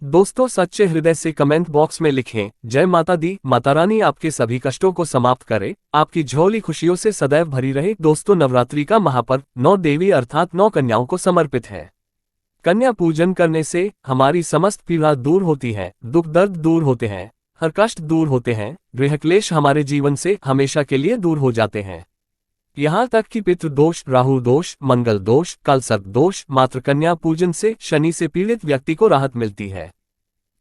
दोस्तों, सच्चे हृदय से कमेंट बॉक्स में लिखें, जय माता दी। माता रानी आपके सभी कष्टों को समाप्त करे, आपकी झोली खुशियों से सदैव भरी रहे। दोस्तों, नवरात्रि का महापर्व 9 देवी अर्थात 9 कन्याओं को समर्पित है। कन्या पूजन करने से हमारी समस्त पीड़ा दूर होती है, दुख दर्द दूर होते हैं, हर कष्ट दूर होते हैं, गृह क्लेश हमारे जीवन से हमेशा के लिए दूर हो जाते हैं। यहाँ तक कि पितृ दोष, राहु दोष, मंगल दोष, कालसर्प दोष, मात्र कन्या पूजन से शनि से पीड़ित व्यक्ति को राहत मिलती है,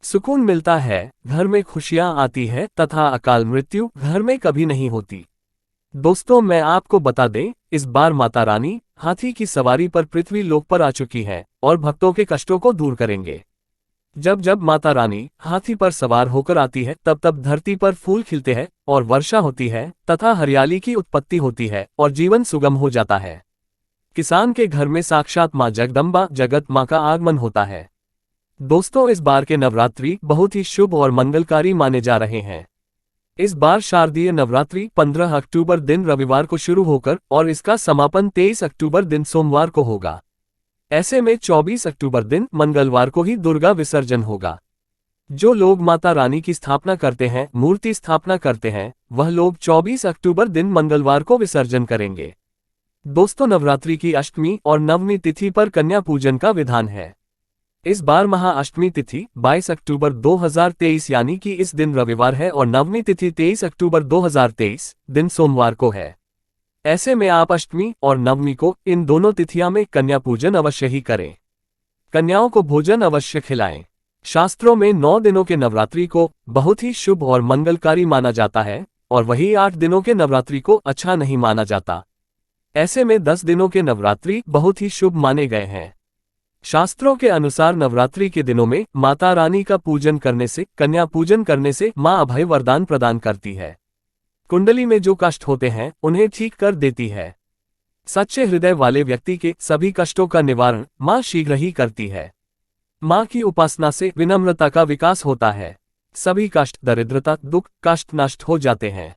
सुकून मिलता है, घर में खुशियां आती है तथा अकाल मृत्यु घर में कभी नहीं होती। दोस्तों, मैं आपको बता दें, इस बार माता रानी हाथी की सवारी पर पृथ्वी लोक पर आ चुकी है और भक्तों के कष्टों को दूर करेंगे। जब जब माता रानी हाथी पर सवार होकर आती है, तब तब धरती पर फूल खिलते हैं और वर्षा होती है तथा हरियाली की उत्पत्ति होती है और जीवन सुगम हो जाता है। किसान के घर में साक्षात मां जगदम्बा, जगत मां का आगमन होता है। दोस्तों, इस बार के नवरात्रि बहुत ही शुभ और मंगलकारी माने जा रहे हैं। इस बार शारदीय नवरात्रि 15 अक्टूबर दिन रविवार को शुरू होकर और इसका समापन 23 अक्टूबर दिन सोमवार को होगा। ऐसे में 24 अक्टूबर दिन मंगलवार को ही दुर्गा विसर्जन होगा। जो लोग माता रानी की स्थापना करते हैं, मूर्ति स्थापना करते हैं, वह लोग 24 अक्टूबर दिन मंगलवार को विसर्जन करेंगे। दोस्तों, नवरात्रि की अष्टमी और नवमी तिथि पर कन्या पूजन का विधान है। इस बार महाअष्टमी तिथि 22 अक्टूबर 2023 यानी कि इस दिन रविवार है और नवमी तिथि 23 अक्टूबर 2023 दिन सोमवार को है। ऐसे में आप अष्टमी और नवमी को इन दोनों तिथियों में कन्या पूजन अवश्य ही करें। कन्याओं को भोजन अवश्य खिलाएं। शास्त्रों में 9 दिनों के नवरात्रि को बहुत ही शुभ और मंगलकारी माना जाता है और वही 8 दिनों के नवरात्रि को अच्छा नहीं माना जाता। ऐसे में 10 दिनों के नवरात्रि बहुत ही शुभ माने गए हैं। शास्त्रों के अनुसार नवरात्रि के दिनों में माता रानी का पूजन करने से, कन्या पूजन करने से मां अभय वरदान प्रदान करती है। कुंडली में जो कष्ट होते हैं उन्हें ठीक कर देती है। सच्चे हृदय वाले व्यक्ति के सभी कष्टों का निवारण मां शीघ्र ही करती है। मां की उपासना से विनम्रता का विकास होता है। सभी कष्ट, दरिद्रता, दुख, कष्ट नष्ट हो जाते हैं।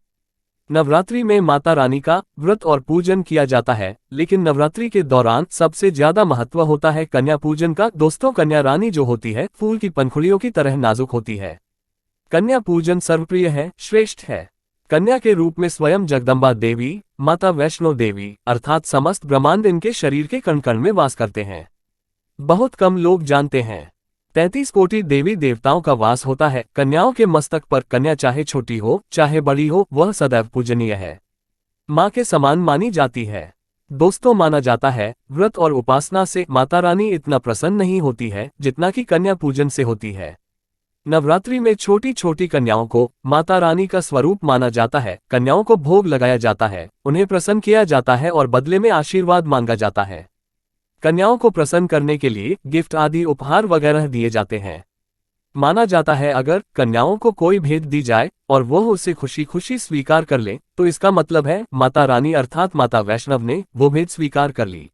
नवरात्रि में माता रानी का व्रत और पूजन किया जाता है, लेकिन नवरात्रि के दौरान सबसे ज्यादा महत्व होता है कन्या पूजन का। दोस्तों, कन्या रानी जो होती है फूल की पंखुड़ियों की तरह नाजुक होती है। कन्या पूजन सर्वप्रिय है, श्रेष्ठ है। कन्या के रूप में स्वयं जगदम्बा देवी, माता वैष्णो देवी अर्थात समस्त ब्रह्मांड इनके शरीर के कण कण में वास करते हैं। बहुत कम लोग जानते हैं 33 कोटि देवी देवताओं का वास होता है कन्याओं के मस्तक पर। कन्या चाहे छोटी हो चाहे बड़ी हो, वह सदैव पूजनीय है, मां के समान मानी जाती है। दोस्तों, माना जाता है व्रत और उपासना से माता रानी इतना प्रसन्न नहीं होती है जितना कि कन्या पूजन से होती है। नवरात्रि में छोटी छोटी कन्याओं को माता रानी का स्वरूप माना जाता है। कन्याओं को भोग लगाया जाता है, उन्हें प्रसन्न किया जाता है और बदले में आशीर्वाद मांगा जाता है। कन्याओं को प्रसन्न करने के लिए गिफ्ट आदि उपहार वगैरह दिए जाते हैं। माना जाता है अगर कन्याओं को कोई भेंट दी जाए और वह उसे खुशी खुशी स्वीकार कर ले, तो इसका मतलब है माता रानी अर्थात माता वैष्णव ने वो भेंट स्वीकार कर ली।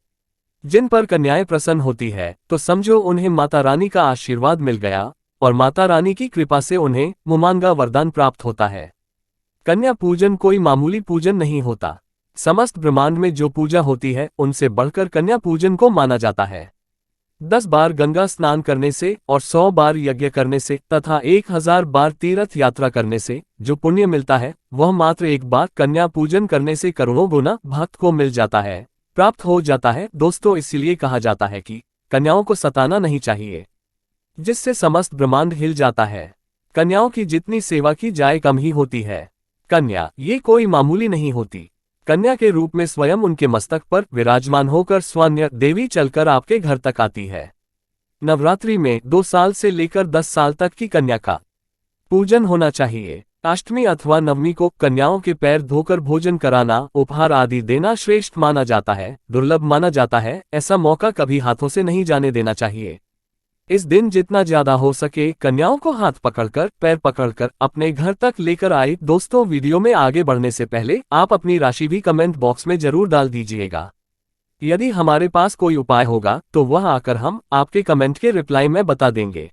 जिन पर कन्याएं प्रसन्न होती है तो समझो उन्हें माता रानी का आशीर्वाद मिल गया और माता रानी की कृपा से उन्हें मुमांगा वरदान प्राप्त होता है। कन्या पूजन कोई मामूली पूजन नहीं होता। समस्त ब्रह्मांड में जो पूजा होती है उनसे बढ़कर कन्या पूजन को माना जाता है। 10 बार गंगा स्नान करने से और 100 बार यज्ञ करने से तथा 1000 बार तीर्थ यात्रा करने से जो पुण्य मिलता है, वह मात्र एक बार कन्या पूजन करने से करोड़ों गुना भक्त को मिल जाता है, प्राप्त हो जाता है। दोस्तों, इसीलिए कहा जाता है कि कन्याओं को सताना नहीं चाहिए, जिससे समस्त ब्रह्मांड हिल जाता है। कन्याओं की जितनी सेवा की जाए कम ही होती है। कन्या ये कोई मामूली नहीं होती। कन्या के रूप में स्वयं उनके मस्तक पर विराजमान होकर स्वयं देवी चलकर आपके घर तक आती है। नवरात्रि में 2 साल से लेकर 10 साल तक की कन्या का पूजन होना चाहिए। अष्टमी अथवा नवमी को कन्याओं के पैर धोकर भोजन कराना, उपहार आदि देना श्रेष्ठ माना जाता है, दुर्लभ माना जाता है। ऐसा मौका कभी हाथों से नहीं जाने देना चाहिए। इस दिन जितना ज्यादा हो सके कन्याओं को हाथ पकड़कर, पैर पकड़कर अपने घर तक लेकर आए। दोस्तों, वीडियो में आगे बढ़ने से पहले आप अपनी राशि भी कमेंट बॉक्स में जरूर डाल दीजिएगा। यदि हमारे पास कोई उपाय होगा तो वह आकर हम आपके कमेंट के रिप्लाई में बता देंगे।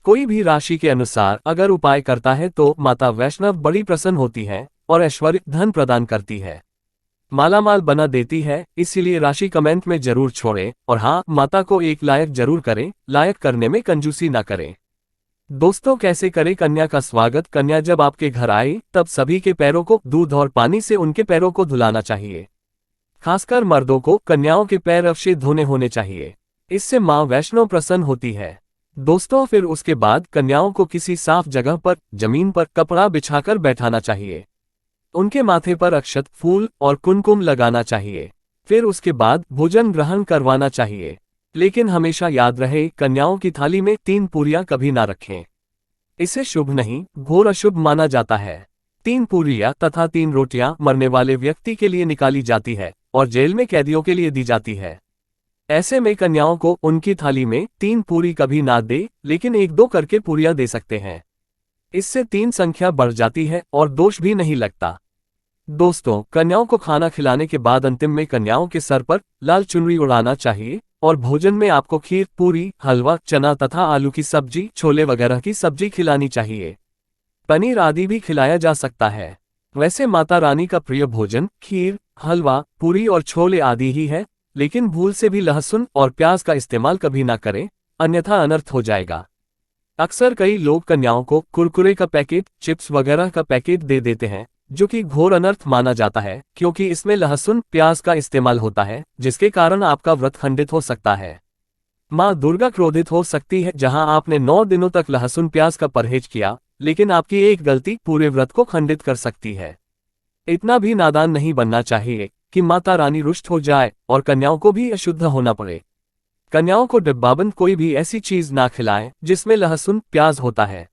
कोई भी राशि के अनुसार अगर उपाय करता है तो माता वैष्णव बड़ी प्रसन्न होती है और ऐश्वर्य धन प्रदान करती है, मालामाल बना देती है। इसीलिए राशि कमेंट में जरूर छोड़ें और हाँ, माता को एक लायक जरूर करें, लायक करने में कंजूसी ना करें। दोस्तों, कैसे करें कन्या का स्वागत। कन्या जब आपके घर आए तब सभी के पैरों को दूध और पानी से उनके पैरों को धुलाना चाहिए। खासकर मर्दों को कन्याओं के पैर अवश्य धोने होने चाहिए। इससे मां वैष्णो प्रसन्न होती है। दोस्तों, फिर उसके बाद कन्याओं को किसी साफ जगह पर जमीन पर कपड़ा बिछाकर बैठाना चाहिए। उनके माथे पर अक्षत, फूल और कुमकुम लगाना चाहिए। फिर उसके बाद भोजन ग्रहण करवाना चाहिए। लेकिन हमेशा याद रहे, कन्याओं की थाली में 3 पूरियां कभी ना रखें। इसे शुभ नहीं, घोर अशुभ माना जाता है। 3 पूरियां तथा 3 रोटियां मरने वाले व्यक्ति के लिए निकाली जाती है और जेल में कैदियों के लिए दी जाती है। ऐसे में कन्याओं को उनकी थाली में 3 पूरी कभी ना दे, लेकिन 1-2 करके पूरियां दे सकते हैं। इससे 3 संख्या बढ़ जाती है और दोष भी नहीं लगता। दोस्तों, कन्याओं को खाना खिलाने के बाद अंतिम में कन्याओं के सर पर लाल चुनरी उड़ाना चाहिए और भोजन में आपको खीर, पूरी, हलवा, चना तथा आलू की सब्जी, छोले वगैरह की सब्जी खिलानी चाहिए। पनीर आदि भी खिलाया जा सकता है। वैसे माता रानी का प्रिय भोजन खीर, हलवा, पूरी और छोले आदि ही है, लेकिन भूल से भी लहसुन और प्याज का इस्तेमाल कभी ना करें, अन्यथा अनर्थ हो जाएगा। अक्सर कई लोग कन्याओं को कुरकुरे का पैकेट, चिप्स वगैरह का पैकेट दे देते हैं, जो कि घोर अनर्थ माना जाता है, क्योंकि इसमें लहसुन, प्याज का इस्तेमाल होता है, जिसके कारण आपका व्रत खंडित हो सकता है। मां दुर्गा क्रोधित हो सकती है। जहां आपने 9 दिनों तक लहसुन प्याज का परहेज किया, लेकिन आपकी एक गलती पूरे व्रत को खंडित कर सकती है। इतना भी नादान नहीं बनना चाहिए कि माता रानी रुष्ट हो जाए और कन्याओं को भी अशुद्ध होना पड़े। कन्याओं को डिब्बाबंद कोई भी ऐसी चीज ना खिलाएं जिसमें लहसुन, प्याज होता है।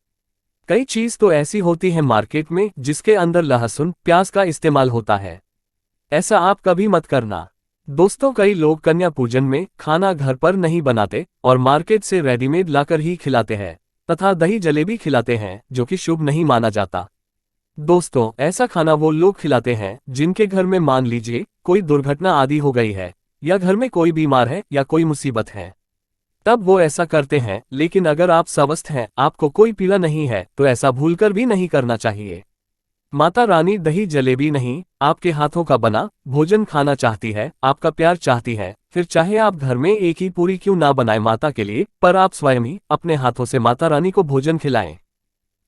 कई चीज तो ऐसी होती है मार्केट में जिसके अंदर लहसुन, प्याज का इस्तेमाल होता है। ऐसा आप कभी मत करना। दोस्तों, कई लोग कन्या पूजन में खाना घर पर नहीं बनाते और मार्केट से रेडीमेड लाकर ही खिलाते हैं तथा दही जलेबी खिलाते हैं, जो कि शुभ नहीं माना जाता। दोस्तों, ऐसा खाना वो लोग खिलाते हैं जिनके घर में मान लीजिए कोई दुर्घटना आदि हो गई है, या घर में कोई बीमार है या कोई मुसीबत है, तब वो ऐसा करते हैं। लेकिन अगर आप स्वस्थ हैं, आपको कोई पीड़ा नहीं है, तो ऐसा भूलकर भी नहीं करना चाहिए। माता रानी दही जलेबी नहीं, आपके हाथों का बना भोजन खाना चाहती है, आपका प्यार चाहती है। फिर चाहे आप घर में एक ही पूरी क्यों ना बनाए माता के लिए, पर आप स्वयं ही अपने हाथों से माता रानी को भोजन खिलाएं।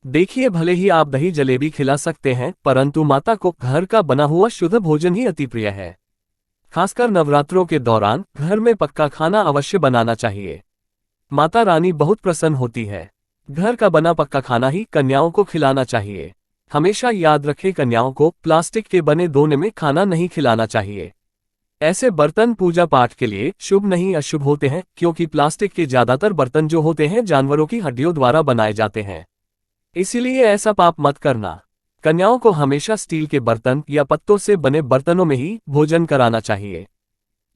देखिए, भले ही आप दही जलेबी खिला सकते हैं, परंतु माता को घर का बना हुआ शुद्ध भोजन ही अति प्रिय है। खासकर नवरात्रों के दौरान घर में पक्का खाना अवश्य बनाना चाहिए। माता रानी बहुत प्रसन्न होती है। घर का बना पक्का खाना ही कन्याओं को खिलाना चाहिए। हमेशा याद रखें, कन्याओं को प्लास्टिक के बने दोने में खाना नहीं खिलाना चाहिए। ऐसे बर्तन पूजा पाठ के लिए शुभ नहीं अशुभ होते हैं, क्योंकि प्लास्टिक के ज्यादातर बर्तन जो होते हैं जानवरों की हड्डियों द्वारा बनाए जाते हैं। इसीलिए ऐसा पाप मत करना। कन्याओं को हमेशा स्टील के बर्तन या पत्तों से बने बर्तनों में ही भोजन कराना चाहिए।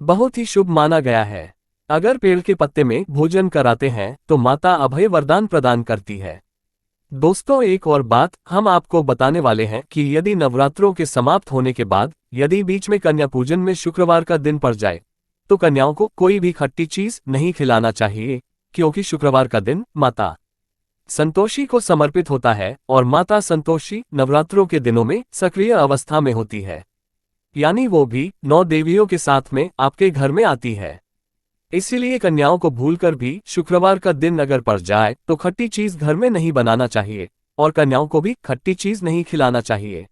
बहुत ही शुभ माना गया है। अगर पेड़ के पत्ते में भोजन कराते हैं तो माता अभय वरदान प्रदान करती है। दोस्तों, एक और बात हम आपको बताने वाले हैं कि यदि नवरात्रों के समाप्त होने के बाद यदि बीच में कन्या पूजन में शुक्रवार का दिन पड़ जाए, तो कन्याओं को कोई भी खट्टी चीज नहीं खिलाना चाहिए, क्योंकि शुक्रवार का दिन माता संतोषी को समर्पित होता है और माता संतोषी नवरात्रों के दिनों में सक्रिय अवस्था में होती है, यानी वो भी 9 देवियों के साथ में आपके घर में आती है। इसीलिए कन्याओं को भूलकर भी शुक्रवार का दिन अगर पड़ जाए तो खट्टी चीज घर में नहीं बनाना चाहिए और कन्याओं को भी खट्टी चीज नहीं खिलाना चाहिए।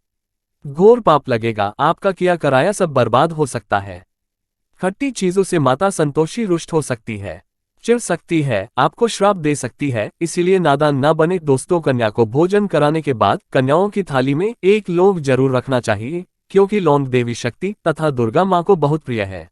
घोर पाप लगेगा, आपका किया कराया सब बर्बाद हो सकता है। खट्टी चीजों से माता संतोषी रुष्ट हो सकती है, चिढ़ सकती है, आपको श्राप दे सकती है। इसीलिए नादान न बने। दोस्तों, कन्या को भोजन कराने के बाद कन्याओं की थाली में एक लौंग जरूर रखना चाहिए, क्योंकि लौंग देवी शक्ति तथा दुर्गा माँ को बहुत प्रिय है।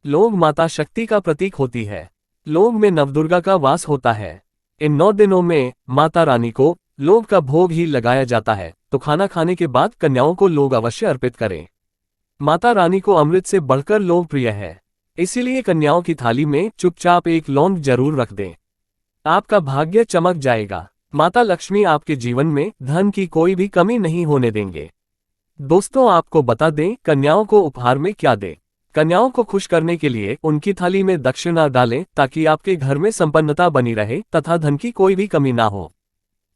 लौंग माता शक्ति का प्रतीक होती है। लौंग में नवदुर्गा का वास होता है। इन 9 दिनों में माता रानी को लौंग का भोग ही लगाया जाता है, तो खाना खाने के बाद कन्याओं को लौंग अवश्य अर्पित करें। माता रानी को अमृत से बढ़कर लौंग प्रिय है, इसीलिए कन्याओं की थाली में चुपचाप एक लौंग जरूर रख दें। आपका भाग्य चमक जाएगा। माता लक्ष्मी आपके जीवन में धन की कोई भी कमी नहीं होने देंगे। दोस्तों, आपको बता दें, कन्याओं को उपहार में क्या दें। कन्याओं को खुश करने के लिए उनकी थाली में दक्षिणा डालें, ताकि आपके घर में संपन्नता बनी रहे तथा धन की कोई भी कमी ना हो।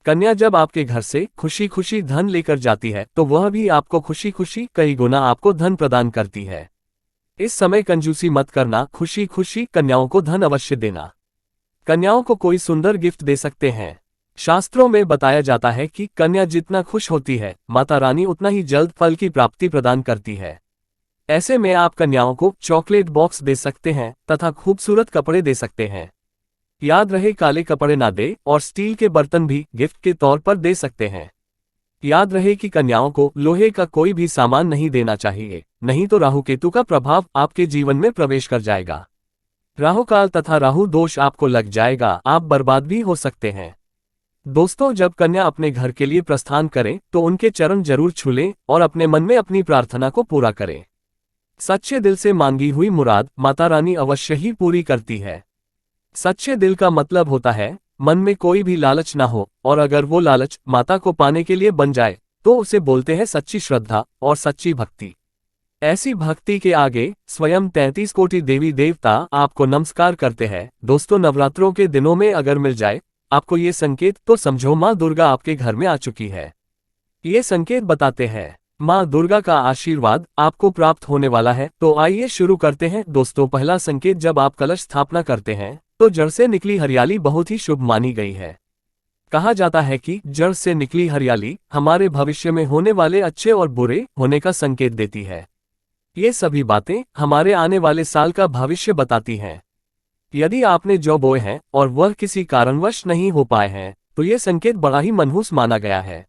कन्या जब आपके घर से खुशी खुशी धन लेकर जाती है, तो वह भी आपको खुशी खुशी कई गुना आपको धन प्रदान करती है। इस समय कंजूसी मत करना, खुशी खुशी कन्याओं को धन अवश्य देना। कन्याओं को कोई सुंदर गिफ्ट दे सकते हैं। शास्त्रों में बताया जाता है कि कन्या जितना खुश होती है, माता रानी उतना ही जल्द फल की प्राप्ति प्रदान करती है। ऐसे में आप कन्याओं को चॉकलेट बॉक्स दे सकते हैं तथा खूबसूरत कपड़े दे सकते हैं। याद रहे, काले कपड़े ना दे और स्टील के बर्तन भी गिफ्ट के तौर पर दे सकते हैं। याद रहे कि कन्याओं को लोहे का कोई भी सामान नहीं देना चाहिए, नहीं तो राहु केतु का प्रभाव आपके जीवन में प्रवेश कर जाएगा। राहु काल तथा राहु दोष आपको लग जाएगा, आप बर्बाद भी हो सकते हैं। दोस्तों, जब कन्या अपने घर के लिए प्रस्थान करें तो उनके चरण जरूर छू लें और अपने मन में अपनी प्रार्थना को पूरा करें। सच्चे दिल से मांगी हुई मुराद माता रानी अवश्य ही पूरी करती है। सच्चे दिल का मतलब होता है मन में कोई भी लालच ना हो, और अगर वो लालच माता को पाने के लिए बन जाए तो उसे बोलते हैं सच्ची श्रद्धा और सच्ची भक्ति। ऐसी भक्ति के आगे स्वयं 33 कोटि देवी देवता आपको नमस्कार करते हैं। दोस्तों, नवरात्रों के दिनों में अगर मिल जाए आपको ये संकेत, तो समझो माँ दुर्गा आपके घर में आ चुकी है। ये संकेत बताते हैं माँ दुर्गा का आशीर्वाद आपको प्राप्त होने वाला है। तो आइए शुरू करते हैं। दोस्तों, पहला संकेत, जब आप कलश स्थापना करते हैं तो जड़ से निकली हरियाली बहुत ही शुभ मानी गई है। कहा जाता है कि जड़ से निकली हरियाली हमारे भविष्य में होने वाले अच्छे और बुरे होने का संकेत देती है। ये सभी बातें हमारे आने वाले साल का भविष्य बताती हैं। यदि आपने जौ बोए हैं और वह किसी कारणवश नहीं हो पाए हैं तो ये संकेत बड़ा ही मनहूस माना गया है।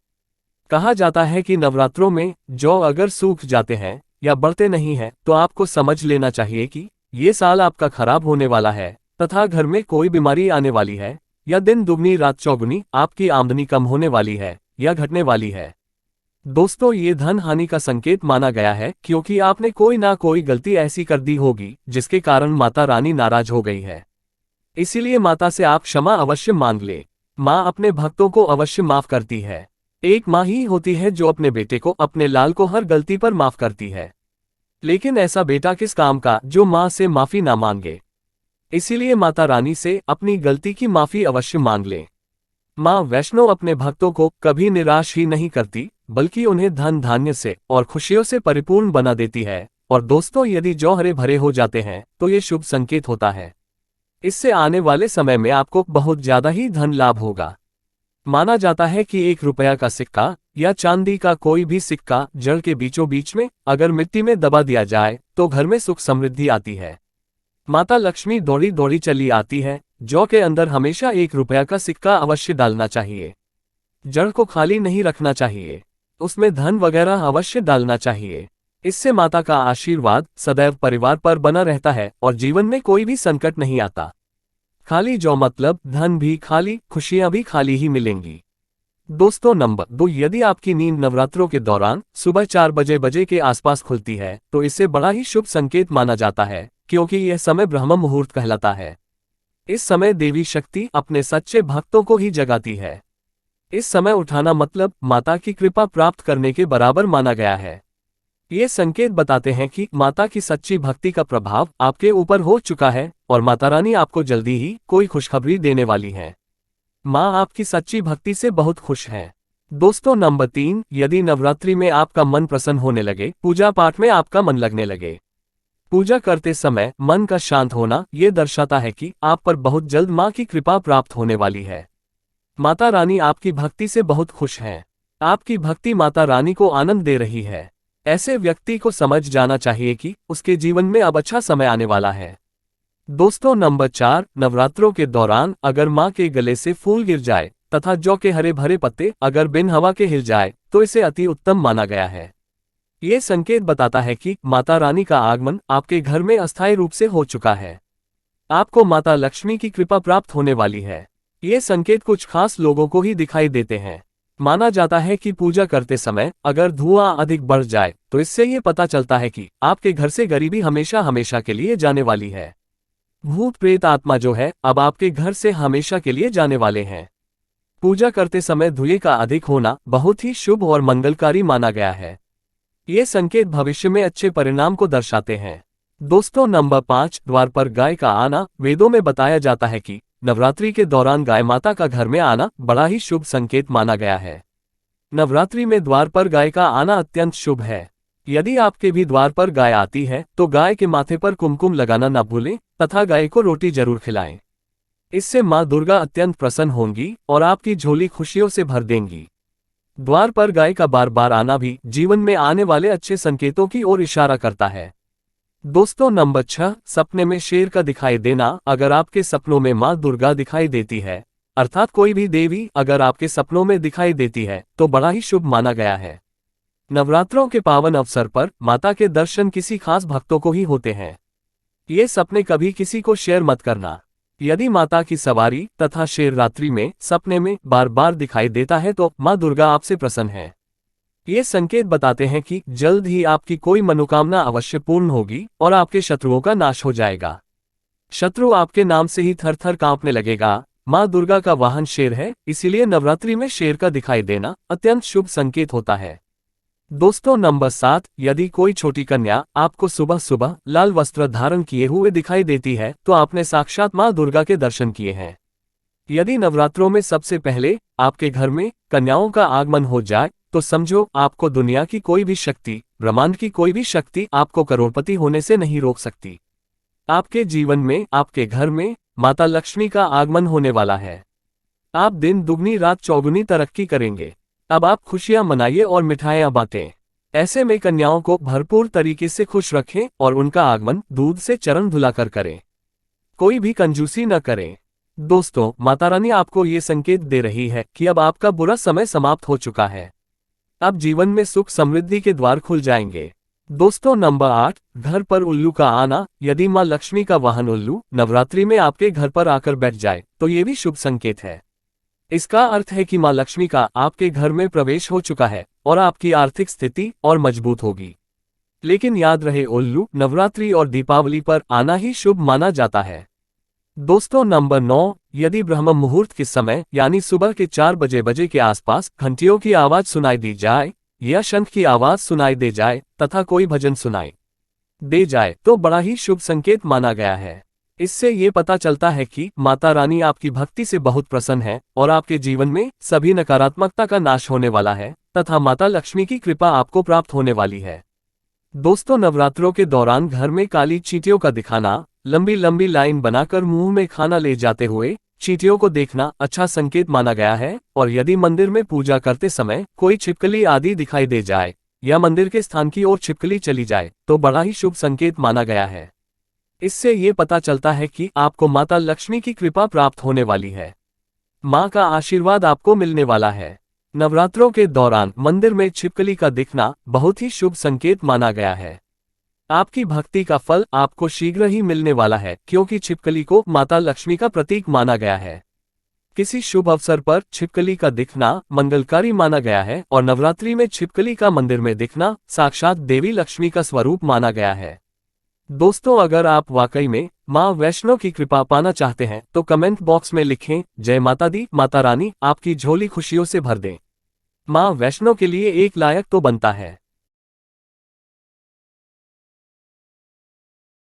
कहा जाता है कि नवरात्रों में जौ अगर सूख जाते हैं या बढ़ते नहीं हैं तो आपको समझ लेना चाहिए कि ये साल आपका खराब होने वाला है तथा घर में कोई बीमारी आने वाली है, या दिन दुगनी रात चौगुनी आपकी आमदनी कम होने वाली है या घटने वाली है। दोस्तों, ये धन हानि का संकेत माना गया है, क्योंकि आपने कोई ना कोई गलती ऐसी कर दी होगी जिसके कारण माता रानी नाराज हो गई है। इसीलिए माता से आप क्षमा अवश्य मांग ले। माँ अपने भक्तों को अवश्य माफ करती है। एक माँ ही होती है जो अपने बेटे को, अपने लाल को हर गलती पर माफ करती है। लेकिन ऐसा बेटा किस काम का जो माँ से माफी ना मांगे। इसीलिए माता रानी से अपनी गलती की माफी अवश्य मांग ले। माँ वैष्णो अपने भक्तों को कभी निराश ही नहीं करती, बल्कि उन्हें धन धान्य से और खुशियों से परिपूर्ण बना देती है। और दोस्तों, यदि जौ हरे भरे हो जाते हैं तो ये शुभ संकेत होता है। इससे आने वाले समय में आपको बहुत ज्यादा ही धन लाभ होगा। माना जाता है कि 1 रुपया का सिक्का या चांदी का कोई भी सिक्का जड़ के बीचों बीच में अगर मिट्टी में दबा दिया जाए तो घर में सुख समृद्धि आती है। माता लक्ष्मी दौड़ी दौड़ी चली आती है। जौ के अंदर हमेशा 1 रुपया का सिक्का अवश्य डालना चाहिए। जड़ को खाली नहीं रखना चाहिए, उसमें धन वगैरह अवश्य डालना चाहिए। इससे माता का आशीर्वाद सदैव परिवार पर बना रहता है और जीवन में कोई भी संकट नहीं आता। खाली जौ मतलब धन भी खाली, खुशियां भी खाली ही मिलेंगी। दोस्तों, नंबर 2, यदि आपकी नींद नवरात्रों के दौरान सुबह 4 बजे के आसपास खुलती है तो इसे बड़ा ही शुभ संकेत माना जाता है, क्योंकि यह समय ब्रह्म मुहूर्त कहलाता है। इस समय देवी शक्ति अपने सच्चे भक्तों को ही जगाती है। इस समय उठाना मतलब माता की कृपा प्राप्त करने के बराबर माना गया है। ये संकेत बताते हैं कि माता की सच्ची भक्ति का प्रभाव आपके ऊपर हो चुका है और माता रानी आपको जल्दी ही कोई खुशखबरी देने वाली है। माँ आपकी सच्ची भक्ति से बहुत खुश है। दोस्तों, नंबर 3, यदि नवरात्रि में आपका मन प्रसन्न होने लगे, पूजा पाठ में आपका मन लगने लगे। पूजा करते समय मन का शांत होना ये दर्शाता है कि आप पर बहुत जल्द माँ की कृपा प्राप्त होने वाली है। माता रानी आपकी भक्ति से बहुत खुश हैं। आपकी भक्ति माता रानी को आनंद दे रही है। ऐसे व्यक्ति को समझ जाना चाहिए कि उसके जीवन में अब अच्छा समय आने वाला है। दोस्तों, नंबर 4, नवरात्रों के दौरान अगर माँ के गले से फूल गिर जाए तथा जौ के हरे भरे पत्ते अगर बिन हवा के हिल जाए तो इसे अति उत्तम माना गया है। ये संकेत बताता है कि माता रानी का आगमन आपके घर में अस्थायी रूप से हो चुका है। आपको माता लक्ष्मी की कृपा प्राप्त होने वाली है। ये संकेत कुछ खास लोगों को ही दिखाई देते हैं। माना जाता है कि पूजा करते समय अगर धुआं अधिक बढ़ जाए तो इससे ये पता चलता है कि आपके घर से गरीबी हमेशा हमेशा के लिए जाने वाली है। भूत प्रेत आत्मा जो है अब आपके घर से हमेशा के लिए जाने वाले हैं। पूजा करते समय धुएं का अधिक होना बहुत ही शुभ और मंगलकारी माना गया है। ये संकेत भविष्य में अच्छे परिणाम को दर्शाते हैं। दोस्तों, नंबर 5, द्वार पर गाय का आना। वेदों में बताया जाता है कि नवरात्रि के दौरान गाय माता का घर में आना बड़ा ही शुभ संकेत माना गया है। नवरात्रि में द्वार पर गाय का आना अत्यंत शुभ है। यदि आपके भी द्वार पर गाय आती है तो गाय के माथे पर कुमकुम लगाना न भूलें तथा गाय को रोटी जरूर खिलाएं। इससे माँ दुर्गा अत्यंत प्रसन्न होंगी और आपकी झोली खुशियों से भर देंगी। द्वार पर गाय का बार बार आना भी जीवन में आने वाले अच्छे संकेतों की ओर इशारा करता है। दोस्तों नंबर 6, सपने में शेर का दिखाई देना। अगर आपके सपनों में माँ दुर्गा दिखाई देती है, अर्थात कोई भी देवी अगर आपके सपनों में दिखाई देती है, तो बड़ा ही शुभ माना गया है। नवरात्रों के पावन अवसर पर माता के दर्शन किसी खास भक्तों को ही होते हैं। ये सपने कभी किसी को शेयर मत करना। यदि माता की सवारी तथा शेर रात्रि में सपने में बार बार दिखाई देता है तो माँ दुर्गा आपसे प्रसन्न है। ये संकेत बताते हैं कि जल्द ही आपकी कोई मनोकामना अवश्य पूर्ण होगी और आपके शत्रुओं का नाश हो जाएगा। शत्रु आपके नाम से ही थर थर कांपने लगेगा। माँ दुर्गा का वाहन शेर है, इसीलिए नवरात्रि में शेर का दिखाई देना अत्यंत शुभ संकेत होता है। दोस्तों नंबर 7, यदि कोई छोटी कन्या आपको सुबह सुबह लाल वस्त्र धारण किए हुए दिखाई देती है तो आपने साक्षात माँ दुर्गा के दर्शन किए हैं। यदि नवरात्रों में सबसे पहले आपके घर में कन्याओं का आगमन हो जाए तो समझो आपको दुनिया की कोई भी शक्ति, ब्रह्मांड की कोई भी शक्ति आपको करोड़पति होने से नहीं रोक सकती। आपके जीवन में, आपके घर में माता लक्ष्मी का आगमन होने वाला है। आप दिन दुगनी रात चौगुनी तरक्की करेंगे। अब आप खुशियां मनाइए और मिठाइयां बांटें। ऐसे में कन्याओं को भरपूर तरीके से खुश रखें और उनका आगमन दूध से चरण धुलाकर करें। कोई भी कंजूसी न करें। दोस्तों माता रानी आपको ये संकेत दे रही है कि अब आपका बुरा समय समाप्त हो चुका है। अब जीवन में सुख समृद्धि के द्वार खुल जाएंगे। दोस्तों नंबर 8, घर पर उल्लू का आना। यदि माँ लक्ष्मी का वाहन उल्लू नवरात्रि में आपके घर पर आकर बैठ जाए तो ये भी शुभ संकेत है। इसका अर्थ है कि माँ लक्ष्मी का आपके घर में प्रवेश हो चुका है और आपकी आर्थिक स्थिति और मजबूत होगी। लेकिन याद रहे, उल्लू नवरात्रि और दीपावली पर आना ही शुभ माना जाता है। दोस्तों नंबर 9, यदि ब्रह्म मुहूर्त के समय यानी सुबह के 4 बजे के आसपास घंटियों की आवाज सुनाई दी जाए या शंख की आवाज सुनाई दे जाए तथा कोई भजन सुनाई दे जाए तो बड़ा ही शुभ संकेत माना गया है। इससे ये पता चलता है कि माता रानी आपकी भक्ति से बहुत प्रसन्न है और आपके जीवन में सभी नकारात्मकता का नाश होने वाला है तथा माता लक्ष्मी की कृपा आपको प्राप्त होने वाली है। दोस्तों नवरात्रों के दौरान घर में काली चींटियों का दिखाना, लंबी लंबी लाइन बनाकर मुंह में खाना ले जाते हुए चींटियों को देखना अच्छा संकेत माना गया है। और यदि मंदिर में पूजा करते समय कोई छिपकली आदि दिखाई दे जाए या मंदिर के स्थान की ओर छिपकली चली जाए तो बड़ा ही शुभ संकेत माना गया है। इससे ये पता चलता है कि आपको माता लक्ष्मी की कृपा प्राप्त होने वाली है। माँ का आशीर्वाद आपको मिलने वाला है। नवरात्रों के दौरान मंदिर में छिपकली का दिखना बहुत ही शुभ संकेत माना गया है। आपकी भक्ति का फल आपको शीघ्र ही मिलने वाला है, क्योंकि छिपकली को माता लक्ष्मी का प्रतीक माना गया है। किसी शुभ अवसर पर छिपकली का दिखना मंगलकारी माना गया है और नवरात्रि में छिपकली का मंदिर में दिखना साक्षात देवी लक्ष्मी का स्वरूप माना गया है। दोस्तों अगर आप वाकई में माँ वैष्णो की कृपा पाना चाहते हैं तो कमेंट बॉक्स में लिखें, जय माता दी, माता रानी आपकी झोली खुशियों से भर दें। माँ वैष्णो के लिए एक लायक तो बनता है।